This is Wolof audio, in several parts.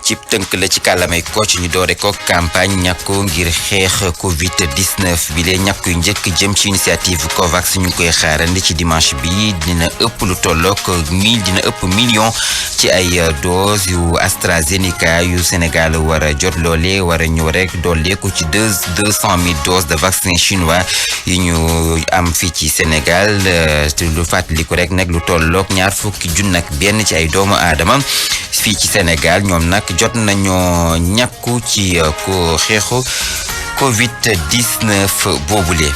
ci tënk la ci kàllamay Kocc ñu doore ko campagne ñàkku ngir xeex Covid-19 bi lee ñàkk yu njëkk jëm ci initiative COVAX ñu ngi koy xaarandi ci dimanche bi dina ëpp lu tollook dina ëpp million ci ay doses yu AstraZeneca yu Sénégal war a jot loole war a ñëw rek dooleeku ci 200,000 doses de vaccin chinois yi ñu am fii ci Sénégal te lu fàttaliku rek nag lu tollook 21,000 ci ay doomu aadama fii ci Sénégal ñoom nag jot nañoo ñàkku ci ko xeexu Covid-19 boobule.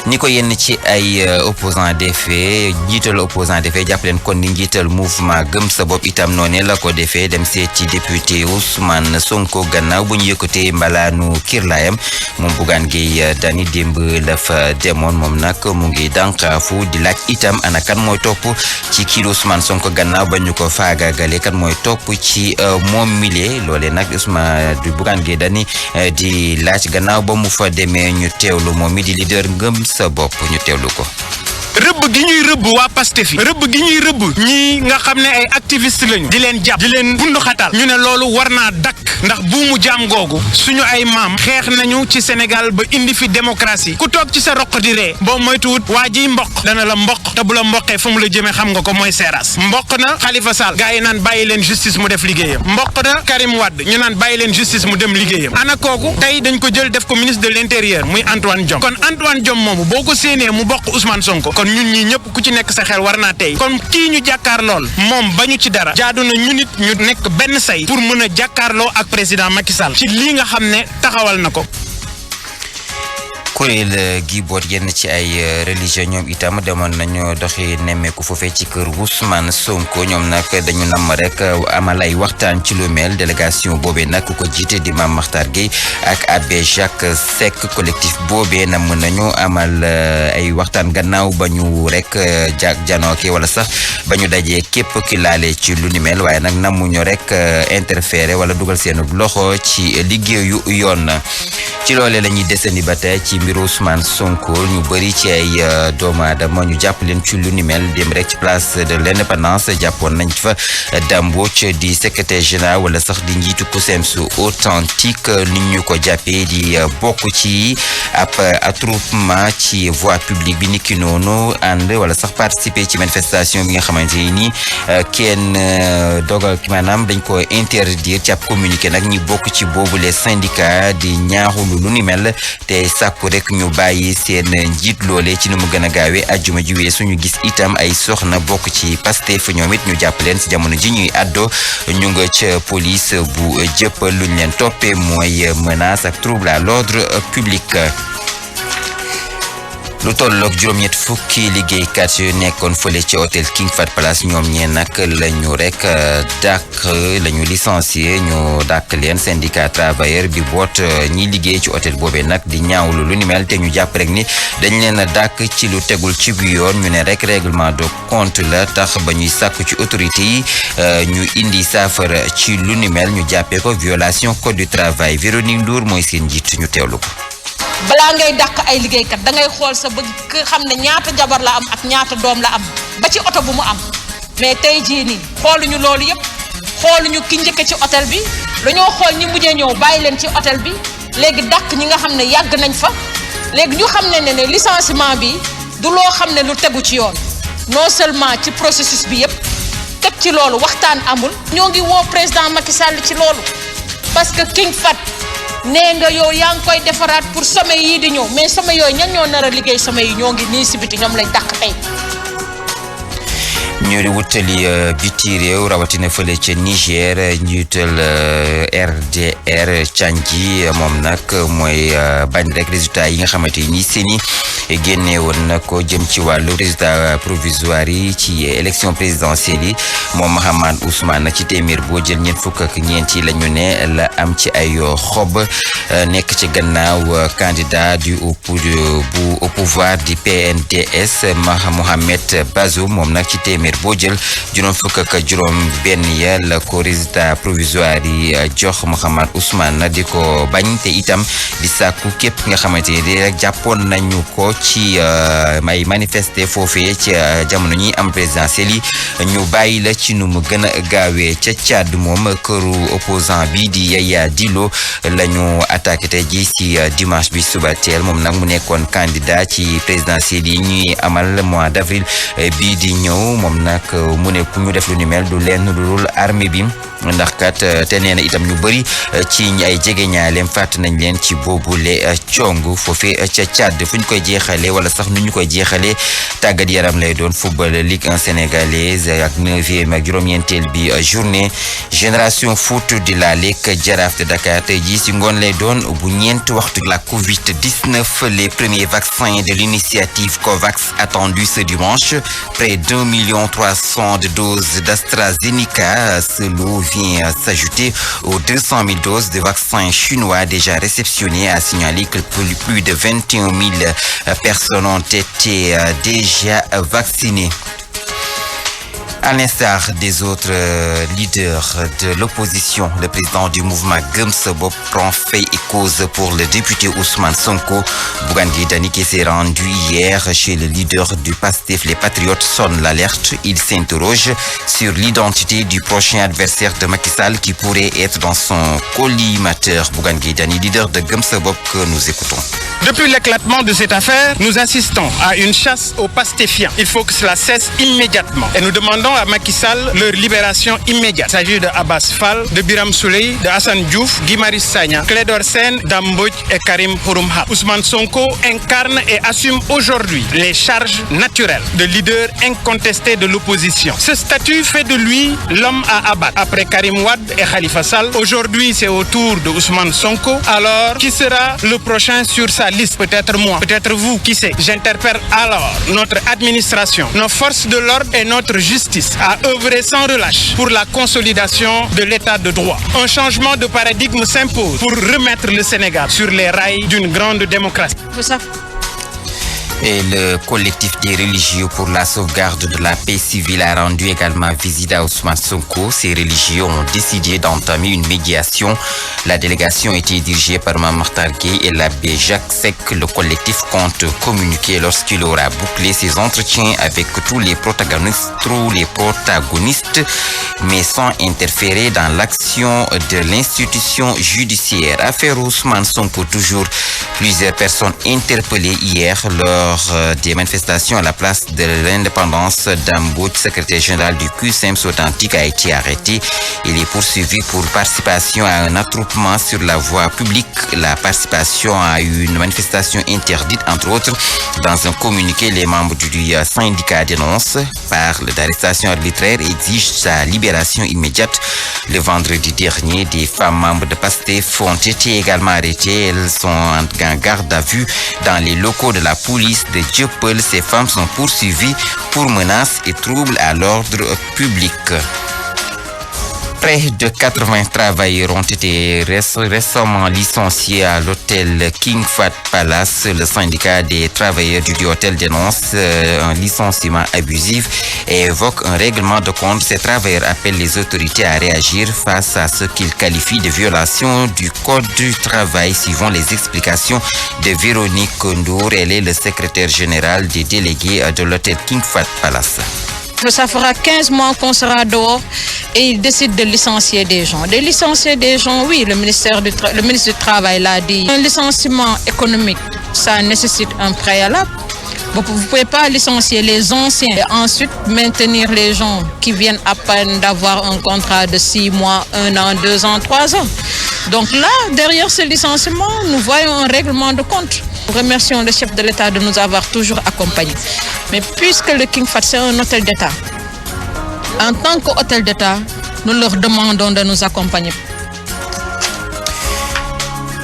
ni ko yenn ci ay opposant defee njiital opposant defee jàpp leen kon ni njiital mouvement gëm sa bopp itam noonu la ko defee dem seeti député Ousmane Sonko gannaaw bu ñu yëkkatee mbalaanu kirlaayam moom Bougane Gueye Dany démb la fa demoon moom nag mu ngi dànkaafu di laaj itam ana kan mooy topp ci kii Ousmane Sonko gannaaw ba ñu ko faagaagale kan mooy topp ci moom mile loole nag Ousmane du Bougane Gueye Dany di laaj gannaaw ba mu fa demee ñu teewlu moom mi di leader ngëm sa bopp ñu teewlu ko. rëbb gi ñuy rëbb waa Pastef rëbb gi ñuy rëbb ñii nga xam ne ay activiste lañu di leen jàpp di leen bunduxatal ñu ne loolu war naa dakk ndax buumu jaam googu suñu ay maam xeex nañu ci Sénégal ba indi fi démocratie ku toog ci sa roq di ree boo moytuwut waa jiy mboq dana la mboq te bu la mboqee fu mu la jëmee xam nga ko mooy seeraas mboq na Khalifa Sall gars yi naan bàyyi leen justice mu def liggéeyam mboq na Karim Wade ñu naan bàyyi leen justice mu dem liggéeyam ana kooku tey dañ ko jël def ko ministre de l'intérieur muy Antoine Diome kon Antoine Diome moomu boo ko séenee mu bokk Ousmane Sonko kon ñun ñi ñëpp ku ci nekk sa xel war naa tey kon kii ñu jàkkaar lool moom bañu ci dara jaadu na ñu nit ñu nekk benn say pour mën a jàkkaarloo ak président Macky Sall ci lii nga xam ne taxawal na ko. kuréel gi boot yenn ci ay religieux ñoom itam demoon nañu doxi nemmeeku foofee ci kër Ousmane Sonko ñoom nag dañu namm rek amal ay waxtaan ci lu mel délégation boobee nag ku ko jiite di Mame Makhtar Gueye ak Abbé Jacques Seck collectif boobee namm nañu amal ay waxtaan gannaaw ba ñu rek janooke wala sax ba ñu dajee képp ki laale ci lu ni mel waaye nag nammuñu rek interférer wala dugal seen loxo ci liggéeyu yoon ci loolee la ñuy desandi ba tey ci mbiru Ousmane Sonko ñu bëri ci ay doomu aadama ñu jàpp leen ci lu ni mel dem rek ci place de l'indépendance jàppoon nañ fa Dambodj di secrétaire général wala sax di njiitu COSEMS authentique ni ñu ko jàppee di bokk ci ab attroupement ci voie publique bi niki noonu ànd wala sax participer ci manifestation bi nga xamante ni kenn dogal maanaam dañ ko interdire ci ab communiqué nag ñi bokk ci boobu les syndicats di ñaaxulu lu ni mel te sàkku rek ñu bàyyi seen njiit loole ci nu mu gën a gaawee ajjuma ji weesu ñu gis itam ay soxna bokk ci Pastef ñoom it ñu jàpp leen ci jamono ji ñuy addo ñu nga ca police bu jëppal luñ leen toppee mooy menace ak trouble à l'ordre public. lu tolloog juróom-ñett fukki liggéeykat yu nekkoon fële ci hôtel King Fahd Palace ñoom ñee nag lañu rek dàq lañu licencié ñu dàq leen syndicat travailleur bi boot ñi liggéey ci hôtel boobee nag di ñaawlu lu ni mel te ñu jàpp rek ni dañ leen a dàq ci lu tegul ci bu yoon ñu ne rek règlement de compte la tax ba ñuy sàkku ci autorité yi ñu indi saafara ci lu ni mel ñu jàppee ko violation code du travail Véronique Ndour mooy seen njiit ñu teewlu ko. balaa ngay dàq ay liggéeykat da ngay xool sa bëgg xam ne ñaata jabar la am ak ñaata doom la am ba ci oto bu mu am mais tey jii nii xooluñu loolu yëpp xooluñu ki njëkk ci hôtel bi dañoo xool ñi mujjee ñëw bàyyi leen ci hôtel bi léegi dàq ñi nga xam ne yàgg nañ fa léegi ñu xam ne licenciement bi du loo xam ne lu tegu ci yoon non seulement ci processus bi yëpp teg ci loolu waxtaan amul ñoo ngi woo président Macky Sall ci loolu parce que King Fahd nee nga yow yaa ngi koy defaraat pour sommet yii di ñëw mais sommet yooyu ñan ñoo nar a liggéey sommet yi ñoo ngi nii si biti ñoom lañ dàq tey. ñu di wutali biti réew rawatina fële ca Niger njiital RDR Tchangi moom nag mooy bañ rek résultat yi nga xamante ni seeni génne woon na ko jëm ci wàllu résultat provisoire yi ci élection présidentielle yi moom Mahamane Ousmane ci téeméer boo jël ñeent fukk ak ñeent yi la ñu ne la am ci ay xob nekk ci gannaaw candidat au pouvoir du PNDS Mohamed Bazoum moom nag ci téeméer boo jël juróom fukk ak ak juróom benn ya la ko résultat provisoire yi jox Mohamed Ousmane di ko bañ te itam di sàkku képp nga xamante ni rek jàppoon nañu ko ci may manifester foofee ci jamono ñi am présidentielle yi ñu bàyyi la ci nu mu gën a gaawee ca Tchad moom këru opposant bi di Yaya Dillo la ñu attaqué tey ji ci dimanche bi suba teel moom nag mu nekkoon candidat ci présidentielle yi ñuy amal mois d'avril bii di ñëw moom nag mu ne ku ñu def lu ni mel du leen lu dul armée bi ndax kat te nee na itam ñu bëri ci ay jegeñaaleem fàtt nañ leen ci boobule cong foofee ca Tchad fu ñu koy jeexalee wala sax nu ñu koy jeexalee tàggat yaram lay doon football Ligue 1 sénégalaise ak 9e ak juróom-ñeenteel bi journée génération foot di la Ligue Jaraaf de Dakar tey jii si ngoon lay doon bu ñeent waxtu la Covid-19 les premiers vaccins de l'initiative COVAX attendus ce dimanche près d'1,3 million de doses d'AstraZeneca. Ce lot vient s'ajouter aux 200 000 doses de vaccins chinois déjà réceptionnés, a signalé que plus de 21 000 personnes ont été déjà vaccinées. À l'instar des autres leaders de l'opposition, le président du mouvement Gëm Sa Bopp prend fait et cause pour le député Ousmane Sonko. Bougane Gueye Dany qui s'est rendu hier chez le leader du PASTEF, les Patriotes sonnent l'alerte. Il s'interroge sur l'identité du prochain adversaire de Macky Sall qui pourrait être dans son collimateur. Bougane Gueye Dany, leader de Gëm Sa Bopp, que nous écoutons. Depuis l'éclatement de cette affaire, nous assistons à une chasse aux pastéfiens. Il faut que cela cesse immédiatement. Et nous demandons à Macky Sall leur libération immédiate. Il s'agit de Abbas Fall, de Biram Souleye, de Hassan Diouf, Guy Marius Sagna, Clédor Sène, Dame Mbodj et Karim Xurum Xaq. Ousmane Sonko incarne et assume aujourd'hui les charges naturelles de leader incontesté de l'opposition. Ce statut fait de lui l'homme à abattre. Après Karim Wade et Khalifa Sall, aujourd'hui c'est au tour de Ousmane Sonko. Alors, qui sera le prochain sur sa liste? Peut-être moi, peut-être vous, qui sait? J'interpelle alors notre administration, nos forces de l'ordre et notre justice à œuvrer sans relâche pour la consolidation de l'état de droit. Un changement de paradigme s'impose pour remettre le Sénégal sur les rails d'une grande démocratie. Et le collectif des religieux pour la sauvegarde de la paix civile a rendu également visite à Ousmane Sonko. Ces religieux ont décidé d'entamer une médiation. La délégation était dirigée par Mame Makhtar Gueye et l'abbé Jacques Seck. Le collectif compte communiquer lorsqu'il aura bouclé ses entretiens avec tous les protagonistes, mais sans interférer dans l'action de l'institution judiciaire. Affaire Ousmane Sonko toujours. Plusieurs personnes interpellées hier lors des manifestations à la place de l'Indépendance. Dame Mbodj, secrétaire général du QCM Authentique, a été arrêté. Il est poursuivi pour participation à un attroupement sur la voie publique. La participation à une manifestation interdite, entre autres. Dans un communiqué, les membres du syndicat dénoncent parlent d'arrestation arbitraire et exigent sa libération immédiate. Le vendredi dernier, des femmes membres de PASTEF ont été également arrêtées. Elles sont en garde à vue dans les locaux de la police de Dieuppeul. Ces femmes sont poursuivies pour menaces et troubles à l'ordre public. Près de 80 travailleurs ont été récemment licenciés à l'hôtel King Fahd Palace. Le syndicat des travailleurs du hôtel dénonce un licenciement abusif et évoque un règlement de compte. Ces travailleurs appellent les autorités à réagir face à ce qu'ils qualifient de violation du code du travail, suivant les explications de Véronique Ndour. Elle est le secrétaire général des délégués de l'hôtel King Fahd Palace. Ça fera 15 mois qu'on sera dehors et ils décident de licencier des gens. De licencier des gens, oui, le ministre du Travail l'a dit. Un licenciement économique, ça nécessite un préalable. Vous ne pouvez pas licencier les anciens et ensuite maintenir les gens qui viennent à peine d'avoir un contrat de 6 mois, 1 an, 2 ans, 3 ans. Donc là, derrière ce licenciement, nous voyons un règlement de compte. Nous remercions le chef de l'État de nous avoir toujours accompagnés. Mais puisque le King Fahd, c'est un hôtel d'État, en tant qu'hôtel d'État, nous leur demandons de nous accompagner.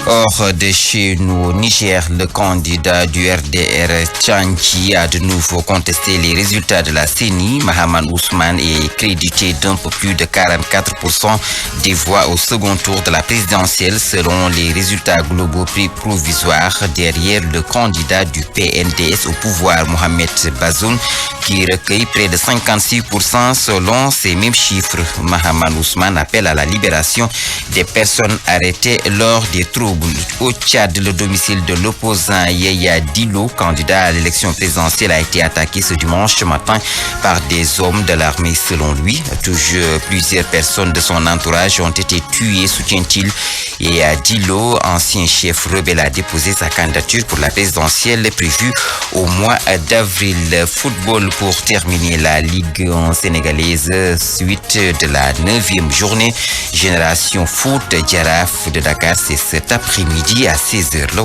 Hors de chez nous, au Niger, le candidat du RDR Tchangi a de nouveau contesté les résultats de la CENI. Mahaman Ousmane est crédité d'un peu plus de 44% des voix au second tour de la présidentielle selon les résultats globaux pris provisoires derrière le candidat du PNDS au pouvoir, Mohamed Bazoum, qui recueille près de 56% selon ces mêmes chiffres. Mahaman Ousmane appelle à la libération des personnes arrêtées lors des troubles. Au Tchad, le domicile de l'opposant Yaya Dilo, candidat à l'élection présidentielle, a été attaqué ce dimanche matin par des hommes de l'armée. Selon lui, toujours plusieurs personnes de son entourage ont été tuées, soutient-il. Yaya Dilo, ancien chef rebelle, a déposé sa candidature pour la présidentielle prévue au mois d'avril. Football pour terminer la Ligue 1 sénégalaise, suite de la 9e journée. Génération Foot Jaraaf de Dakar, c'est cet après-midi à 16h.